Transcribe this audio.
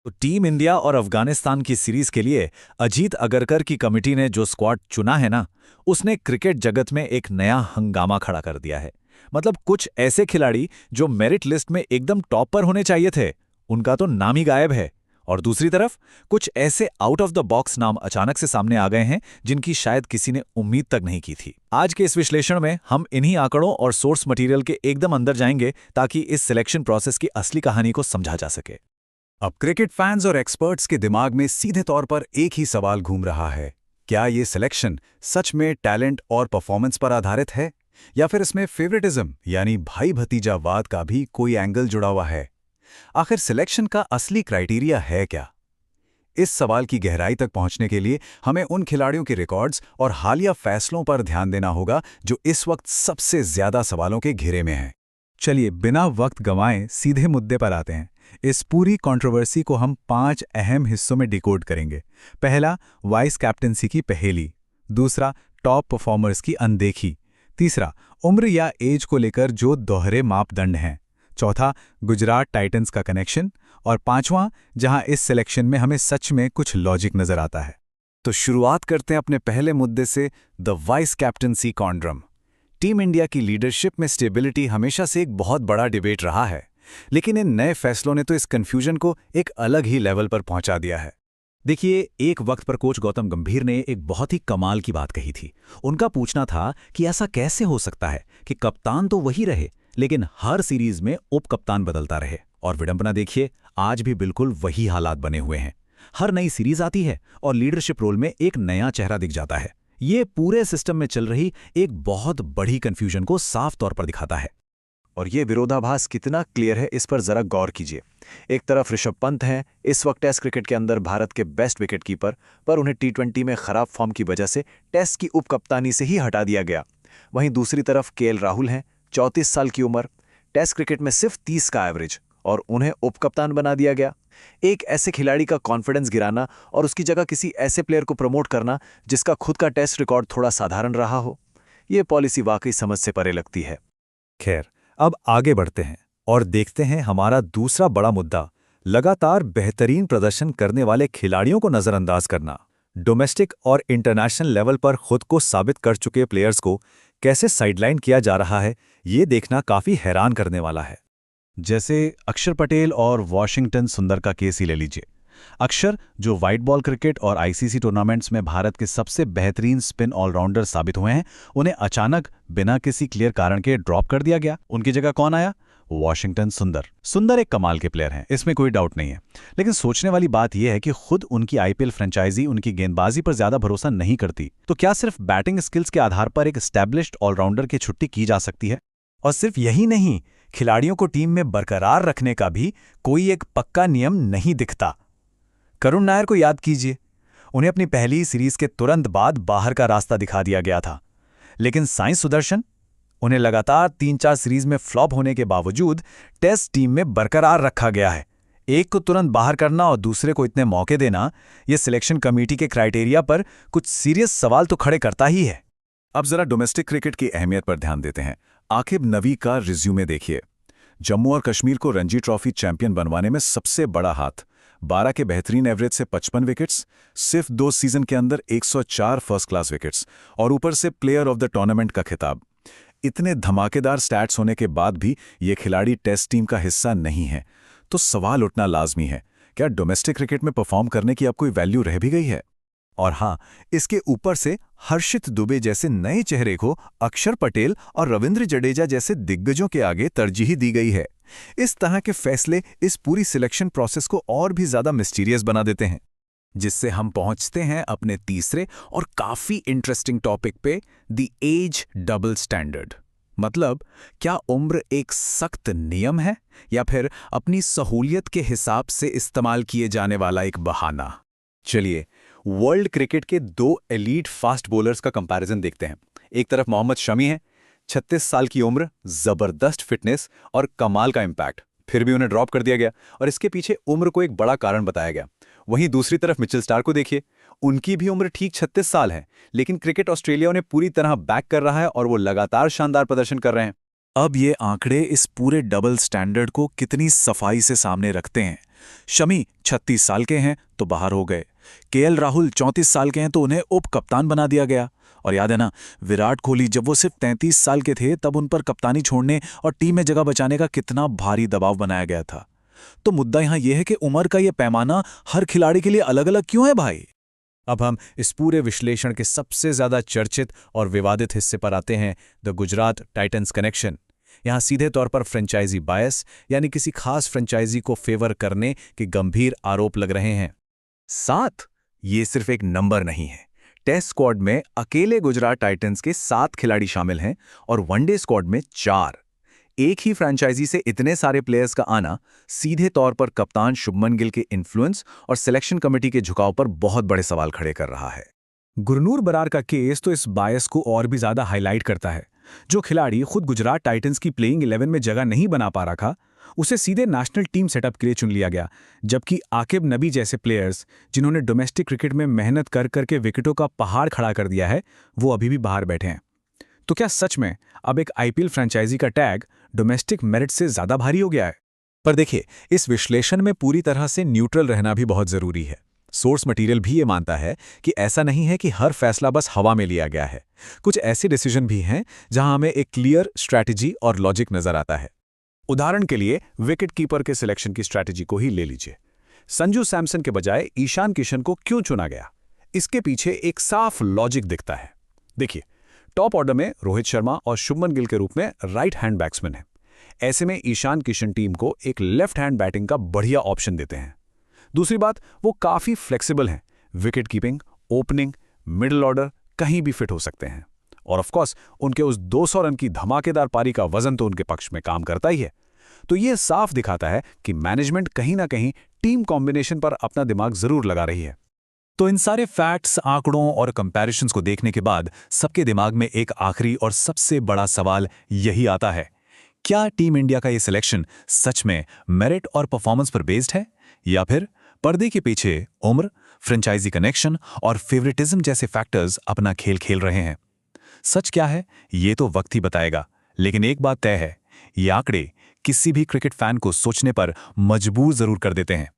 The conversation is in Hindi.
तो टीम इंडिया और अफगानिस्तान की सीरीज के लिए अजीत अगरकर की कमेटी ने जो स्क्वाड चुना है ना, उसने क्रिकेट जगत में एक नया हंगामा खड़ा कर दिया है। मतलब कुछ ऐसे खिलाड़ी जो मेरिट लिस्ट में एकदम टॉप पर होने चाहिए थे, उनका तो नाम ही गायब है। और दूसरी तरफ कुछ ऐसे आउट ऑफ द बॉक्स नाम अचानक से सामने आ गए हैं जिनकी शायद किसी ने उम्मीद तक नहीं की थी। आज के इस विश्लेषण में हम इन्हीं आंकड़ों और सोर्स मटेरियल के एकदम अंदर जाएंगे ताकि इस सिलेक्शन प्रोसेस की असली कहानी को समझा जा सके। अब क्रिकेट फैंस और एक्सपर्ट्स के दिमाग में सीधे तौर पर एक ही सवाल घूम रहा है। क्या ये सिलेक्शन सच में टैलेंट और परफॉर्मेंस पर आधारित है, या फिर इसमें फेवरेटिज्म यानी भाई भतीजावाद का भी कोई एंगल जुड़ा हुआ है? आखिर सिलेक्शन का असली क्राइटेरिया है क्या? इस सवाल की गहराई तक पहुंचने के लिए हमें उन खिलाड़ियों के रिकॉर्ड्स और हालिया फैसलों पर ध्यान देना होगा जो इस वक्त सबसे ज्यादा सवालों के घेरे में हैं। चलिए बिना वक्त गंवाए सीधे मुद्दे पर आते हैं। इस पूरी कंट्रोवर्सी को हम 5 अहम हिस्सों में डिकोड करेंगे। पहला, वाइस कैप्टनसी की पहेली। दूसरा, टॉप परफॉर्मर्स की अनदेखी। तीसरा, उम्र या एज को लेकर जो दोहरे मापदंड हैं। चौथा, गुजरात टाइटंस का कनेक्शन। और पांचवां, जहां इस सिलेक्शन में हमें सच में कुछ लॉजिक नजर आता है। तो शुरुआत करते हैं अपने पहले मुद्दे से, the vice captaincy conundrum. Team India की लीडरशिप में स्टेबिलिटी हमेशा से एक बहुत बड़ा डिबेट रहा है, लेकिन इन नए फैसलों ने तो इस कंफ्यूजन को एक अलग ही लेवल पर पहुंचा दिया है। देखिए, एक वक्त पर कोच गौतम गंभीर ने एक बहुत ही कमाल की बात कही थी। उनका पूछना था कि ऐसा कैसे हो सकता है कि कप्तान तो वही रहे, लेकिन हर सीरीज में उप कप्तान बदलता रहे। और विडंबना देखिए, आज भी बिल्कुल वही हालात बने हुए हैं। हर नई सीरीज आती है और लीडरशिप रोल में एक नया चेहरा दिख जाता है। ये पूरे सिस्टम में चल रही एक बहुत बड़ी कंफ्यूजन को साफ तौर पर दिखाता है। और ये विरोधाभास कितना क्लियर है, इस पर जरा गौर कीजिए। एक तरफ ऋषभ पंत हैं, इस वक्त टेस्ट क्रिकेट के अंदर भारत के बेस्ट विकेटकीपर, पर उन्हें टी20 में खराब फॉर्म की वजह से टेस्ट की उप कप्तानी से ही हटा दिया गया। वहीं दूसरी तरफ केएल राहुल हैं, 34 साल की उम्र, टेस्ट क्रिकेट में सिर्फ 30 का एवरेज, और उन्हें उप कप्तान बना दिया गया। एक ऐसे खिलाड़ी का कॉन्फिडेंस गिराना और उसकी जगह किसी ऐसे प्लेयर को प्रमोट करना जिसका खुद का टेस्ट रिकॉर्ड थोड़ा साधारण रहा हो, ये पॉलिसी वाकई समझ से परे लगती है। खैर, अब आगे बढ़ते हैं और देखते हैं हमारा दूसरा बड़ा मुद्दा, लगातार बेहतरीन प्रदर्शन करने वाले खिलाड़ियों को नजरअंदाज करना। डोमेस्टिक और इंटरनेशनल लेवल पर खुद को साबित कर चुके प्लेयर्स को कैसे साइडलाइन किया जा रहा है, ये देखना काफी हैरान करने वाला है। जैसे अक्षर पटेल और वॉशिंगटन सुंदर का केस ही ले लीजिए। अक्षर, जो वाइट बॉल क्रिकेट और आईसीसी टूर्नामेंट्स में भारत के सबसे बेहतरीन स्पिन ऑलराउंडर साबित हुए हैं, उन्हें अचानक बिना किसी क्लियर कारण के ड्रॉप कर दिया गया। उनकी जगह कौन आया? वॉशिंगटन सुंदर। सुंदर एक कमाल के प्लेयर हैं, इसमें कोई डाउट नहीं है। लेकिन सोचने वाली बात यह है कि खुद उनकी आईपीएल फ्रेंचाइजी उनकी गेंदबाजी पर ज्यादा भरोसा नहीं करती, तो क्या सिर्फ बैटिंग स्किल्स के आधार पर एक एस्टैब्लिश्ड ऑलराउंडर की छुट्टी की जा सकती है? और सिर्फ यही नहीं, खिलाड़ियों को टीम में बरकरार रखने का भी कोई एक पक्का नियम नहीं दिखता। करुण नायर को याद कीजिए, उन्हें अपनी पहली सीरीज के तुरंत बाद बाहर का रास्ता दिखा दिया गया था। लेकिन साई सुदर्शन, उन्हें लगातार 3-4 सीरीज में फ्लॉप होने के बावजूद टेस्ट टीम में बरकरार रखा गया है। एक को तुरंत बाहर करना और दूसरे को इतने मौके देना, यह सिलेक्शन कमेटी के क्राइटेरिया पर कुछ सीरियस सवाल तो खड़े करता ही है। अब जरा डोमेस्टिक क्रिकेट की अहमियत पर ध्यान देते हैं। आकिब नवी का रिज्यूमे देखिए। जम्मू और कश्मीर को रणजी ट्रॉफी चैंपियन बनवाने में सबसे बड़ा हाथ, 12 के बेहतरीन एवरेज से 55 विकेट्स, सिर्फ 2 सीजन के अंदर 104 फर्स्ट क्लास विकेट्स, और ऊपर से प्लेयर ऑफ द टूर्नामेंट का खिताब। इतने धमाकेदार स्टैट्स होने के बाद भी ये खिलाड़ी टेस्ट टीम का हिस्सा नहीं है, तो सवाल उठना लाजमी है, क्या डोमेस्टिक क्रिकेट में परफॉर्म करने की अब कोई वैल्यू रह भी गई है? और हाँ, इसके ऊपर से हर्षित दुबे जैसे नए चेहरे को अक्षर पटेल और रविंद्र जडेजा जैसे दिग्गजों के आगे तरजीह दी गई है। इस तरह के फैसले इस पूरी सिलेक्शन प्रोसेस को और भी ज्यादा मिस्टीरियस बना देते हैं, जिससे हम पहुंचते हैं अपने तीसरे और काफी इंटरेस्टिंग टॉपिक पे, द एज डबल स्टैंडर्ड। मतलब, क्या उम्र एक सख्त नियम है या फिर अपनी सहूलियत के हिसाब से इस्तेमाल किए जाने वाला एक बहाना? चलिए, वर्ल्ड क्रिकेट के 2 एलीट फास्ट बॉलर्स का कंपैरिजन देखते हैं। एक तरफ मोहम्मद शमी है, 36 साल की उम्र, जबरदस्त फिटनेस और कमाल का इंपैक्ट, फिर भी उन्हें ड्रॉप कर दिया गया और इसके पीछे उम्र को एक बड़ा कारण बताया गया। वहीं दूसरी तरफ मिचेल स्टार्क को देखिए, उनकी भी उम्र ठीक 36 साल है, लेकिन क्रिकेट ऑस्ट्रेलिया उन्हें पूरी तरह बैक कर रहा है और वो लगातार शानदार प्रदर्शन कर रहे हैं। अब ये आंकड़े इस पूरे डबल स्टैंडर्ड को कितनी सफाई से सामने रखते हैं, शमी 36 साल के हैं तो बाहर हो गए। केएल राहुल 34 साल के हैं तो उन्हें उप कप्तान बना दिया गया। और याद है ना, विराट कोहली जब वो सिर्फ 33 साल के थे तब उन पर कप्तानी छोड़ने और टीम में जगह बचाने का कितना भारी दबाव बनाया गया था। तो मुद्दा यहां यह है कि उम्र का यह पैमाना हर खिलाड़ी के लिए अलग अलग क्यों है भाई? अब हम इस पूरे विश्लेषण के सबसे ज्यादा चर्चित और विवादित हिस्से पर आते हैं, द गुजरात टाइटंस कनेक्शन। यहां सीधे तौर पर फ्रेंचाइजी बायस यानी किसी खास फ्रेंचाइजी को फेवर करने के गंभीर आरोप लग रहे हैं। 7 ये सिर्फ एक नंबर नहीं है। टेस्ट स्क्वाड में अकेले गुजरात टाइटंस के 7 खिलाड़ी शामिल हैं और वनडे स्क्वाड में 4। एक ही फ्रेंचाइजी से इतने सारे प्लेयर्स का आना सीधे तौर पर कप्तान शुभमन गिल के इन्फ्लुएंस और सिलेक्शन कमेटी के झुकाव पर बहुत बड़े सवाल खड़े कर रहा है। गुरनूर बरार का केस तो इस बायस को और भी ज्यादा हाईलाइट करता है। जो खिलाड़ी खुद गुजरात टाइटंस की प्लेइंग 11 में जगह नहीं बना पा रहा था, उसे सीधे नेशनल टीम सेटअप के लिए चुन लिया गया, जबकि आकिब नबी जैसे प्लेयर्स जिन्होंने डोमेस्टिक क्रिकेट में मेहनत कर करके विकेटों का पहाड़ खड़ा कर दिया है, वो अभी भी बाहर बैठे हैं। तो क्या सच में अब एक आईपीएल फ्रेंचाइजी का टैग डोमेस्टिक मेरिट से ज्यादा भारी हो गया है? पर देखिए, इस विश्लेषण में पूरी तरह से न्यूट्रल रहना भी बहुत जरूरी है। सोर्स मटेरियल भी ये मानता है कि ऐसा नहीं है कि हर फैसला बस हवा में लिया गया है। कुछ ऐसे डिसीजन भी हैं जहां हमें एक क्लियर स्ट्रैटेजी और लॉजिक नजर आता है। उदाहरण के लिए विकेट कीपर के सिलेक्शन की स्ट्रैटेजी को ही ले लीजिए। संजू सैमसन के बजाय ईशान किशन को क्यों चुना गया? इसके पीछे एक साफ लॉजिक दिखता है। देखिए, टॉप ऑर्डर में रोहित शर्मा और शुभमन गिल के रूप में राइट हैंड बैट्समैन हैं। ऐसे में ईशान किशन टीम को एक लेफ्ट हैंड बैटिंग का बढ़िया ऑप्शन देते हैं। दूसरी बात, वो काफी फ्लेक्सिबल हैं। Wicket keeping, opening, middle order कहीं भी फिट हो सकते हैं। और ऑफ कोर्स उनके उस 200 रन की धमाकेदार पारी का वजन तो उनके पक्ष में काम करता ही है। तो ये साफ दिखाता है कि मैनेजमेंट कहीं ना कहीं टीम कॉम्बिनेशन पर अपना दिमाग जरूर लगा रही है। तो इन सारे फैक्ट्स, आंकड़ों और कंपैरिजन्स को देखने के बाद सबके दिमाग में एक आखिरी और सबसे बड़ा सवाल यही आता है, क्या टीम इंडिया का ये सिलेक्शन सच में मेरिट और परफॉर्मेंस पर बेस्ड है, या फिर पर्दे के पीछे उम्र, फ्रेंचाइजी कनेक्शन और फेवरेटिज्म जैसे फैक्टर्स अपना खेल खेल रहे हैं? सच क्या है ये तो वक्त ही बताएगा, लेकिन एक बात तय है, ये आंकड़े किसी भी क्रिकेट फैन को सोचने पर मजबूर जरूर कर देते हैं।